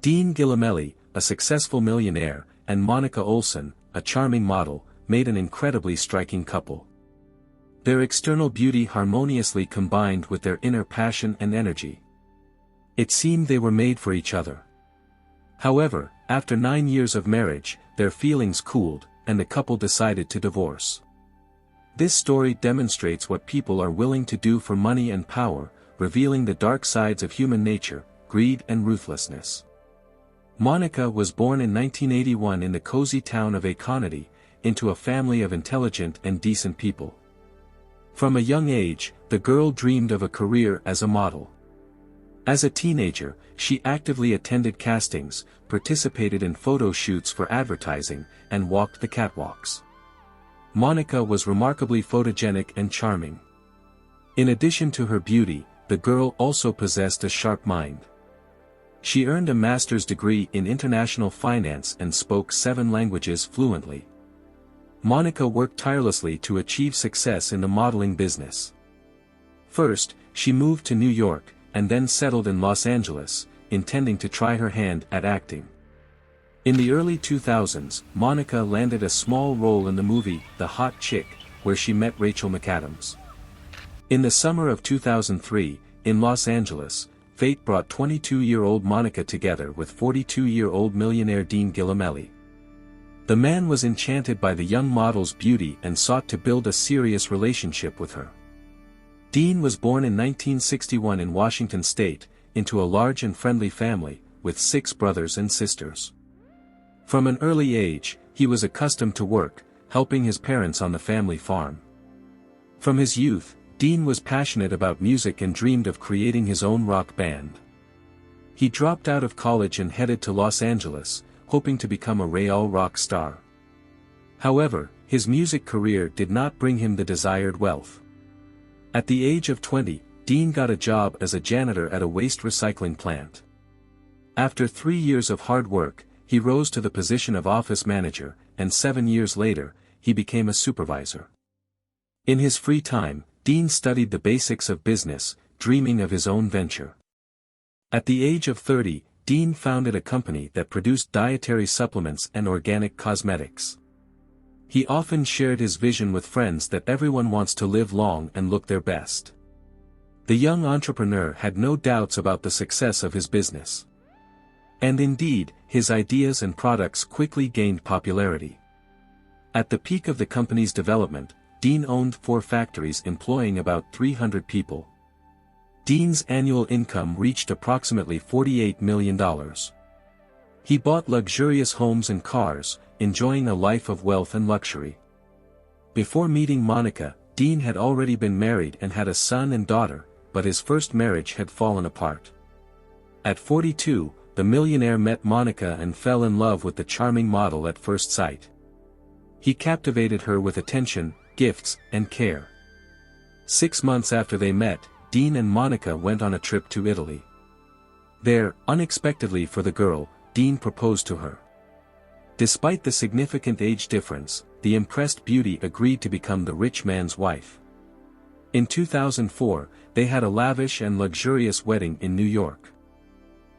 Dean Guillemeli, a successful millionaire, and Monica Olson, a charming model, made an incredibly striking couple. Their external beauty harmoniously combined with their inner passion and energy. It seemed they were made for each other. However, after 9 years of marriage, their feelings cooled, and the couple decided to divorce. This story demonstrates what people are willing to do for money and power, revealing the dark sides of human nature, greed and ruthlessness. Monica was born in 1981 in the cozy town of Aconity, into a family of intelligent and decent people. From a young age, the girl dreamed of a career as a model. As a teenager, she actively attended castings, participated in photo shoots for advertising, and walked the catwalks. Monica was remarkably photogenic and charming. In addition to her beauty, the girl also possessed a sharp mind. She earned a master's degree in international finance and spoke 7 languages fluently. Monica worked tirelessly to achieve success in the modeling business. First, she moved to New York, and then settled in Los Angeles, intending to try her hand at acting. In the early 2000s, Monica landed a small role in the movie The Hot Chick, where she met Rachel McAdams. In the summer of 2003, in Los Angeles, fate brought 22-year-old Monica together with 42-year-old millionaire Dean Guillemeli. The man was enchanted by the young model's beauty and sought to build a serious relationship with her. Dean was born in 1961 in Washington State, into a large and friendly family, with 6 brothers and sisters. From an early age, he was accustomed to work, helping his parents on the family farm. From his youth, Dean was passionate about music and dreamed of creating his own rock band. He dropped out of college and headed to Los Angeles, hoping to become a real rock star. However, his music career did not bring him the desired wealth. At the age of 20, Dean got a job as a janitor at a waste recycling plant. After 3 years of hard work, he rose to the position of office manager, and 7 years later, he became a supervisor. In his free time, Dean studied the basics of business, dreaming of his own venture. At the age of 30, Dean founded a company that produced dietary supplements and organic cosmetics. He often shared his vision with friends that everyone wants to live long and look their best. The young entrepreneur had no doubts about the success of his business. And indeed, his ideas and products quickly gained popularity. At the peak of the company's development, Dean owned 4 factories employing about 300 people. Dean's annual income reached approximately $48 million. He bought luxurious homes and cars, enjoying a life of wealth and luxury. Before meeting Monica, Dean had already been married and had a son and daughter, but his first marriage had fallen apart. At 42, the millionaire met Monica and fell in love with the charming model at first sight. He captivated her with attention, gifts, and care. 6 months after they met, Dean and Monica went on a trip to Italy. There, unexpectedly for the girl, Dean proposed to her. Despite the significant age difference, the impressed beauty agreed to become the rich man's wife. In 2004, they had a lavish and luxurious wedding in New York.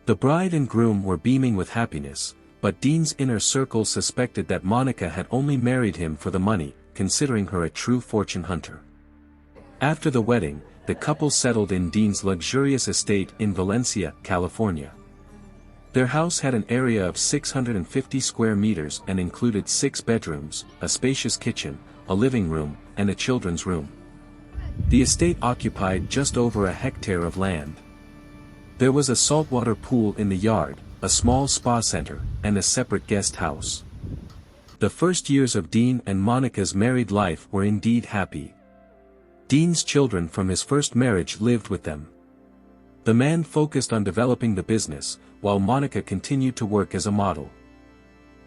The bride and groom were beaming with happiness, but Dean's inner circle suspected that Monica had only married him for the money, considering her a true fortune hunter. After the wedding, the couple settled in Dean's luxurious estate in Valencia, California. Their house had an area of 650 square meters and included 6 bedrooms, a spacious kitchen, a living room, and a children's room. The estate occupied just over a hectare of land. There was a saltwater pool in the yard, a small spa center, and a separate guest house. The first years of Dean and Monica's married life were indeed happy. Dean's children from his first marriage lived with them. The man focused on developing the business, while Monica continued to work as a model.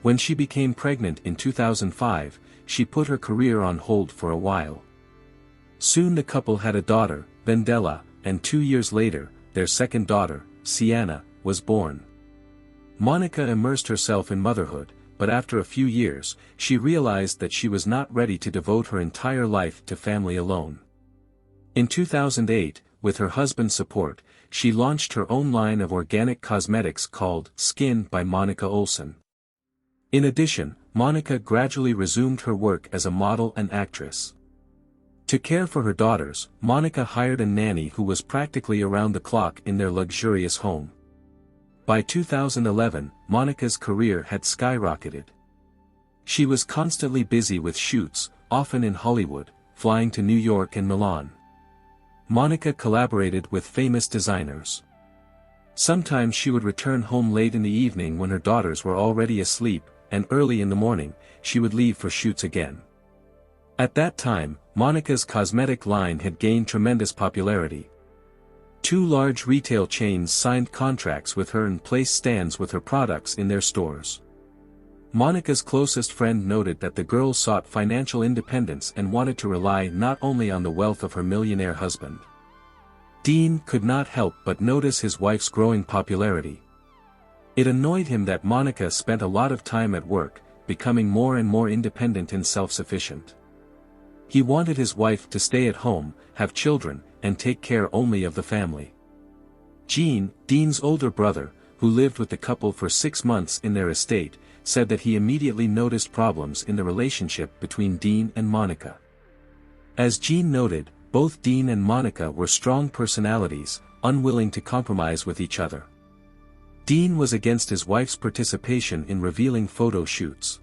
When she became pregnant in 2005, she put her career on hold for a while. Soon the couple had a daughter, Vendela, and 2 years later, their second daughter, Sienna, was born. Monica immersed herself in motherhood, but after a few years, she realized that she was not ready to devote her entire life to family alone. In 2008, with her husband's support, she launched her own line of organic cosmetics called Skin by Monica Olson. In addition, Monica gradually resumed her work as a model and actress. To care for her daughters, Monica hired a nanny who was practically around the clock in their luxurious home. By 2011, Monica's career had skyrocketed. She was constantly busy with shoots, often in Hollywood, flying to New York and Milan. Monica collaborated with famous designers. Sometimes she would return home late in the evening when her daughters were already asleep, and early in the morning, she would leave for shoots again. At that time, Monica's cosmetic line had gained tremendous popularity. 2 large retail chains signed contracts with her and placed stands with her products in their stores. Monica's closest friend noted that the girl sought financial independence and wanted to rely not only on the wealth of her millionaire husband. Dean could not help but notice his wife's growing popularity. It annoyed him that Monica spent a lot of time at work, becoming more and more independent and self-sufficient. He wanted his wife to stay at home, have children, and take care only of the family. Gene, Dean's older brother, who lived with the couple for 6 months in their estate, said that he immediately noticed problems in the relationship between Dean and Monica. As Gene noted, both Dean and Monica were strong personalities, unwilling to compromise with each other. Dean was against his wife's participation in revealing photo shoots.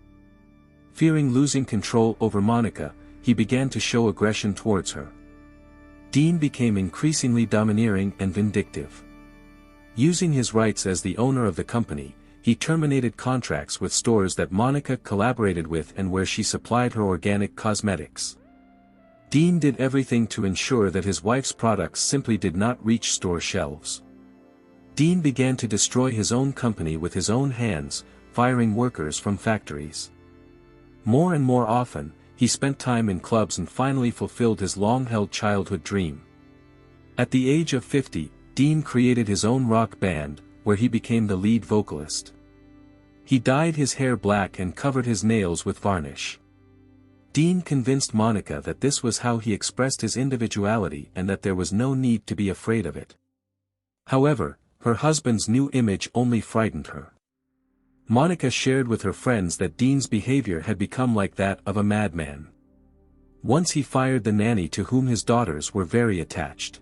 Fearing losing control over Monica, he began to show aggression towards her. Dean became increasingly domineering and vindictive. Using his rights as the owner of the company, he terminated contracts with stores that Monica collaborated with and where she supplied her organic cosmetics. Dean did everything to ensure that his wife's products simply did not reach store shelves. Dean began to destroy his own company with his own hands, firing workers from factories. More and more often, he spent time in clubs and finally fulfilled his long-held childhood dream. At the age of 50, Dean created his own rock band, where he became the lead vocalist. He dyed his hair black and covered his nails with varnish. Dean convinced Monica that this was how he expressed his individuality and that there was no need to be afraid of it. However, her husband's new image only frightened her. Monica shared with her friends that Dean's behavior had become like that of a madman. Once he fired the nanny to whom his daughters were very attached.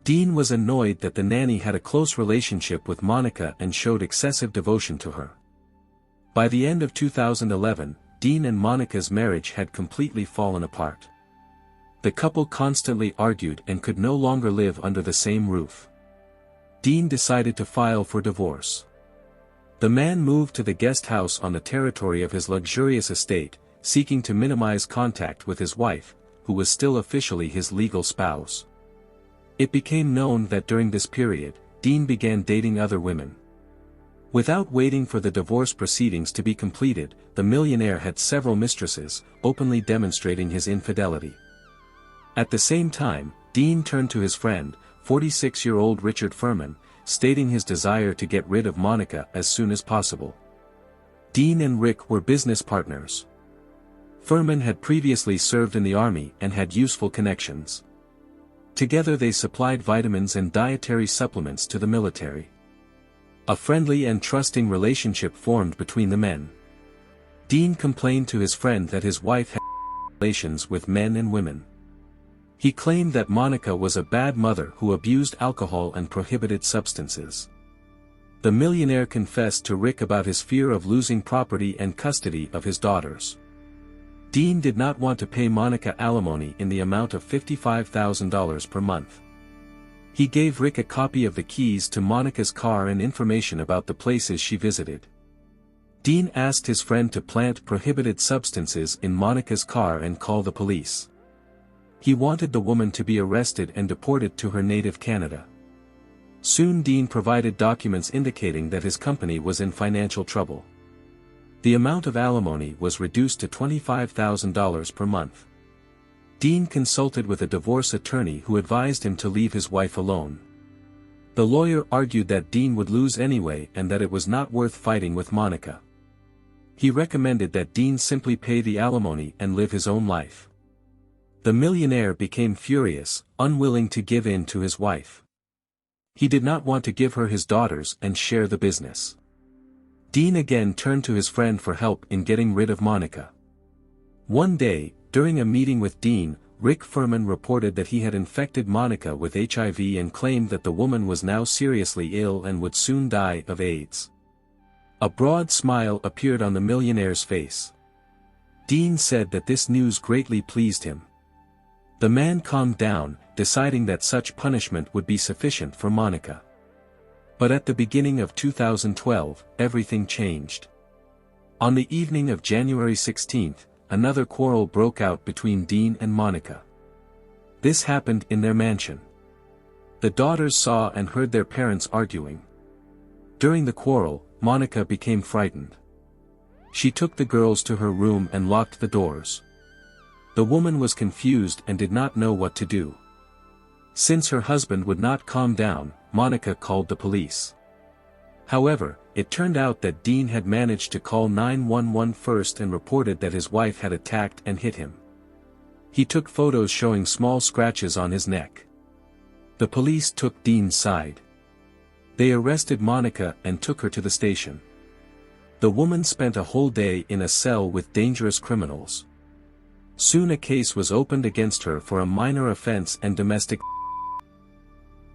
Dean was annoyed that the nanny had a close relationship with Monica and showed excessive devotion to her. By the end of 2011, Dean and Monica's marriage had completely fallen apart. The couple constantly argued and could no longer live under the same roof. Dean decided to file for divorce. The man moved to the guest house on the territory of his luxurious estate, seeking to minimize contact with his wife, who was still officially his legal spouse. It became known that during this period, Dean began dating other women. Without waiting for the divorce proceedings to be completed, the millionaire had several mistresses, openly demonstrating his infidelity. At the same time, Dean turned to his friend, 46-year-old Richard Furman, stating his desire to get rid of Monica as soon as possible. Dean and Rick were business partners. Furman had previously served in the army and had useful connections. Together they supplied vitamins and dietary supplements to the military. A friendly and trusting relationship formed between the men. Dean complained to his friend that his wife had relations with men and women. He claimed that Monica was a bad mother who abused alcohol and prohibited substances. The millionaire confessed to Rick about his fear of losing property and custody of his daughters. Dean did not want to pay Monica alimony in the amount of $55,000 per month. He gave Rick a copy of the keys to Monica's car and information about the places she visited. Dean asked his friend to plant prohibited substances in Monica's car and call the police. He wanted the woman to be arrested and deported to her native Canada. Soon Dean provided documents indicating that his company was in financial trouble. The amount of alimony was reduced to $25,000 per month. Dean consulted with a divorce attorney who advised him to leave his wife alone. The lawyer argued that Dean would lose anyway and that it was not worth fighting with Monica. He recommended that Dean simply pay the alimony and live his own life. The millionaire became furious, unwilling to give in to his wife. He did not want to give her his daughters and share the business. Dean again turned to his friend for help in getting rid of Monica. One day, during a meeting with Dean, Rick Furman reported that he had infected Monica with HIV and claimed that the woman was now seriously ill and would soon die of AIDS. A broad smile appeared on the millionaire's face. Dean said that this news greatly pleased him. The man calmed down, deciding that such punishment would be sufficient for Monica. But at the beginning of 2012, everything changed. On the evening of January 16, another quarrel broke out between Dean and Monica. This happened in their mansion. The daughters saw and heard their parents arguing. During the quarrel, Monica became frightened. She took the girls to her room and locked the doors. The woman was confused and did not know what to do. Since her husband would not calm down, Monica called the police. However, it turned out that Dean had managed to call 911 first and reported that his wife had attacked and hit him. He took photos showing small scratches on his neck. The police took Dean's side. They arrested Monica and took her to the station. The woman spent a whole day in a cell with dangerous criminals. Soon a case was opened against her for a minor offense and domestic.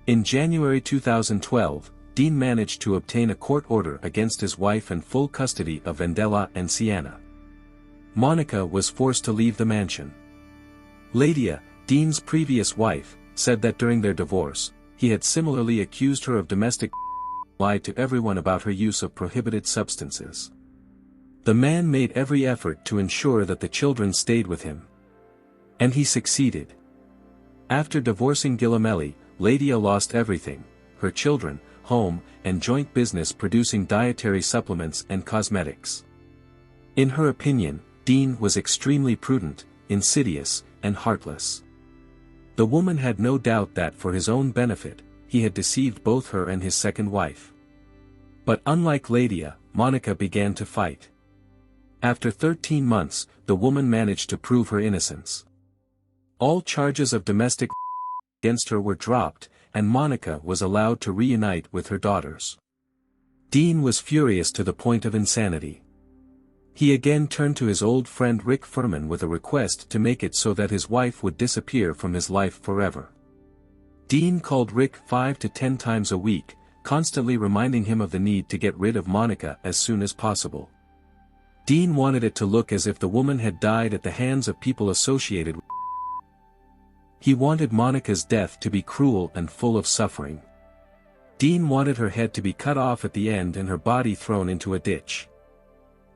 In January 2012, Dean managed to obtain a court order against his wife and full custody of Vendela and Sienna. Monica was forced to leave the mansion. Lydia, Dean's previous wife, said that during their divorce, he had similarly accused her of domestic, lied to everyone about her use of prohibited substances. The man made every effort to ensure that the children stayed with him. And he succeeded. After divorcing Guillemeli, Lydia lost everything: her children, home, and joint business producing dietary supplements and cosmetics. In her opinion, Dean was extremely prudent, insidious, and heartless. The woman had no doubt that for his own benefit, he had deceived both her and his second wife. But unlike Lydia, Monica began to fight. After 13 months, the woman managed to prove her innocence. All charges of domestic against her were dropped, and Monica was allowed to reunite with her daughters. Dean was furious to the point of insanity. He again turned to his old friend Rick Furman with a request to make it so that his wife would disappear from his life forever. Dean called Rick 5 to 10 times a week, constantly reminding him of the need to get rid of Monica as soon as possible. Dean wanted it to look as if the woman had died at the hands of people associated with. He wanted Monica's death to be cruel and full of suffering. Dean wanted her head to be cut off at the end and her body thrown into a ditch.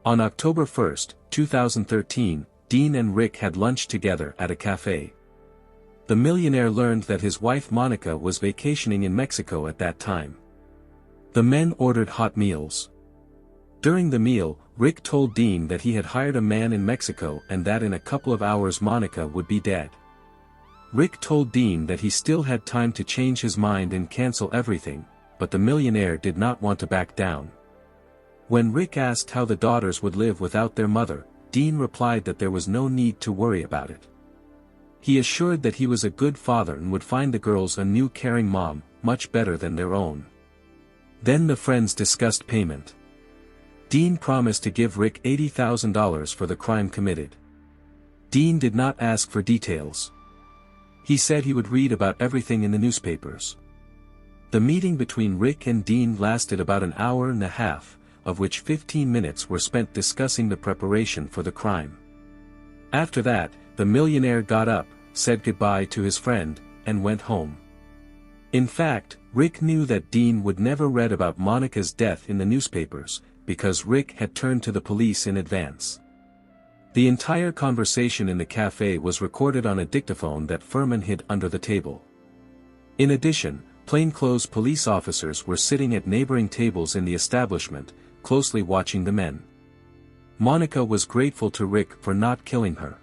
On October 1, 2013, Dean and Rick had lunch together at a cafe. The millionaire learned that his wife Monica was vacationing in Mexico at that time. The men ordered hot meals. During the meal, Rick told Dean that he had hired a man in Mexico and that in a couple of hours Monica would be dead. Rick told Dean that he still had time to change his mind and cancel everything, but the millionaire did not want to back down. When Rick asked how the daughters would live without their mother, Dean replied that there was no need to worry about it. He assured that he was a good father and would find the girls a new caring mom, much better than their own. Then the friends discussed payment. Dean promised to give Rick $80,000 for the crime committed. Dean did not ask for details. He said he would read about everything in the newspapers. The meeting between Rick and Dean lasted about an hour and a half, of which 15 minutes were spent discussing the preparation for the crime. After that, the millionaire got up, said goodbye to his friend, and went home. In fact, Rick knew that Dean would never read about Monica's death in the newspapers, because Rick had turned to the police in advance. The entire conversation in the cafe was recorded on a dictaphone that Furman hid under the table. In addition, plainclothes police officers were sitting at neighboring tables in the establishment, closely watching the men. Monica was grateful to Rick for not killing her.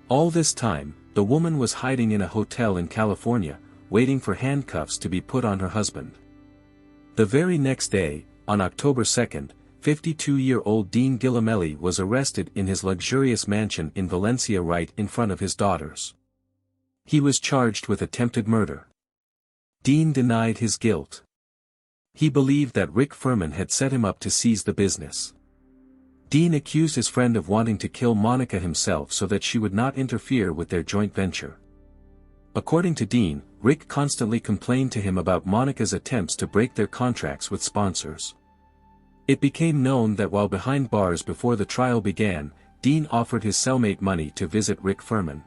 All this time, the woman was hiding in a hotel in California, waiting for handcuffs to be put on her husband. The very next day, on October 2, 52-year-old Dean Guillemeli was arrested in his luxurious mansion in Valencia right in front of his daughters. He was charged with attempted murder. Dean denied his guilt. He believed that Rick Furman had set him up to seize the business. Dean accused his friend of wanting to kill Monica himself so that she would not interfere with their joint venture. According to Dean, Rick constantly complained to him about Monica's attempts to break their contracts with sponsors. It became known that while behind bars before the trial began, Dean offered his cellmate money to visit Rick Furman.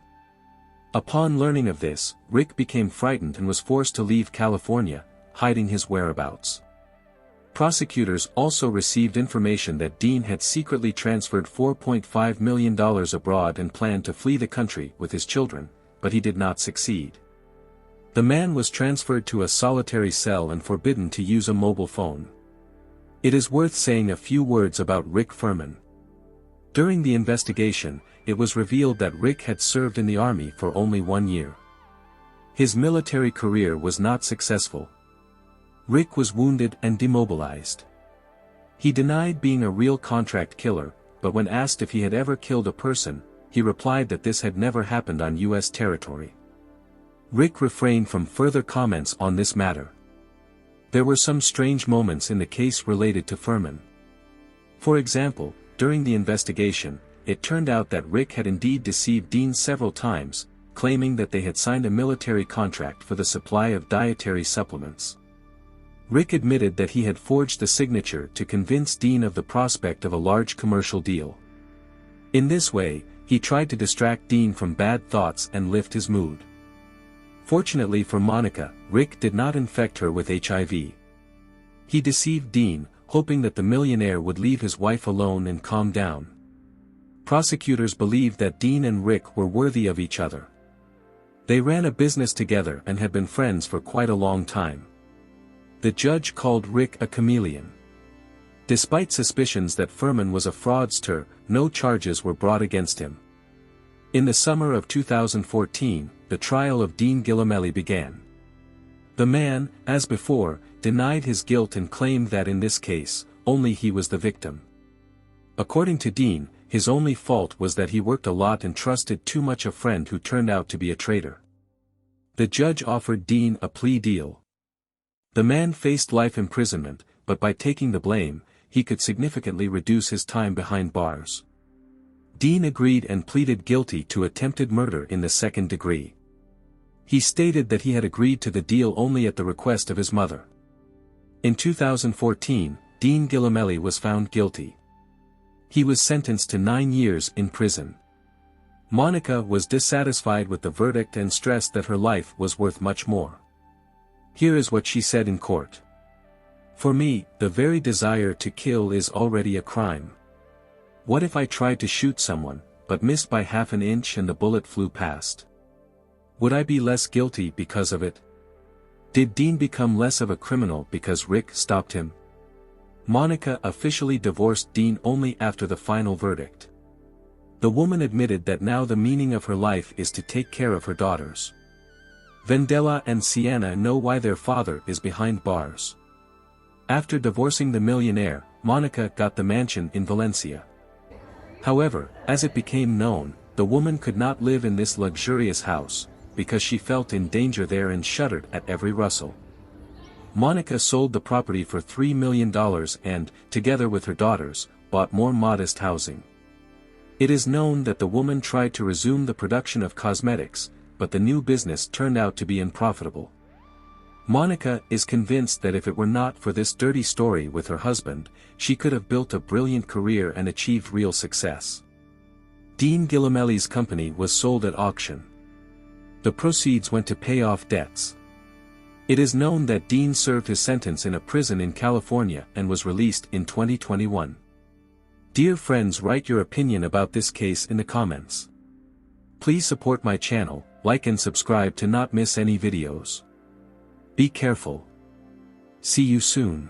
Upon learning of this, Rick became frightened and was forced to leave California, hiding his whereabouts. Prosecutors also received information that Dean had secretly transferred $4.5 million abroad and planned to flee the country with his children, but he did not succeed. The man was transferred to a solitary cell and forbidden to use a mobile phone. It is worth saying a few words about Rick Furman. During the investigation, it was revealed that Rick had served in the army for only 1 year. His military career was not successful. Rick was wounded and demobilized. He denied being a real contract killer, but when asked if he had ever killed a person, he replied that this had never happened on U.S. territory. Rick refrained from further comments on this matter. There were some strange moments in the case related to Furman. For example, during the investigation, it turned out that Rick had indeed deceived Dean several times, claiming that they had signed a military contract for the supply of dietary supplements. Rick admitted that he had forged the signature to convince Dean of the prospect of a large commercial deal. In this way, he tried to distract Dean from bad thoughts and lift his mood. Fortunately for Monica, Rick did not infect her with HIV. He deceived Dean, hoping that the millionaire would leave his wife alone and calm down. Prosecutors believed that Dean and Rick were worthy of each other. They ran a business together and had been friends for quite a long time. The judge called Rick a chameleon. Despite suspicions that Furman was a fraudster, no charges were brought against him. In the summer of 2014, the trial of Dean Guillemeli began. The man, as before, denied his guilt and claimed that in this case, only he was the victim. According to Dean, his only fault was that he worked a lot and trusted too much a friend who turned out to be a traitor. The judge offered Dean a plea deal. The man faced life imprisonment, but by taking the blame, he could significantly reduce his time behind bars. Dean agreed and pleaded guilty to attempted murder in the second degree. He stated that he had agreed to the deal only at the request of his mother. In 2014, Dean Guillemeli was found guilty. He was sentenced to 9 years in prison. Monica was dissatisfied with the verdict and stressed that her life was worth much more. Here is what she said in court. "For me, the very desire to kill is already a crime. What if I tried to shoot someone, but missed by half an inch and the bullet flew past? Would I be less guilty because of it? Did Dean become less of a criminal because Rick stopped him?" Monica officially divorced Dean only after the final verdict. The woman admitted that now the meaning of her life is to take care of her daughters. Vendela and Sienna know why their father is behind bars. After divorcing the millionaire, Monica got the mansion in Valencia. However, as it became known, the woman could not live in this luxurious house, because she felt in danger there and shuddered at every rustle. Monica sold the property for $3 million and, together with her daughters, bought more modest housing. It is known that the woman tried to resume the production of cosmetics, but the new business turned out to be unprofitable. Monica is convinced that if it were not for this dirty story with her husband, she could have built a brilliant career and achieved real success. Dean Guillemeli's company was sold at auction. The proceeds went to pay off debts. It is known that Dean served his sentence in a prison in California and was released in 2021. Dear friends, write your opinion about this case in the comments. Please support my channel, like and subscribe to not miss any videos. Be careful. See you soon.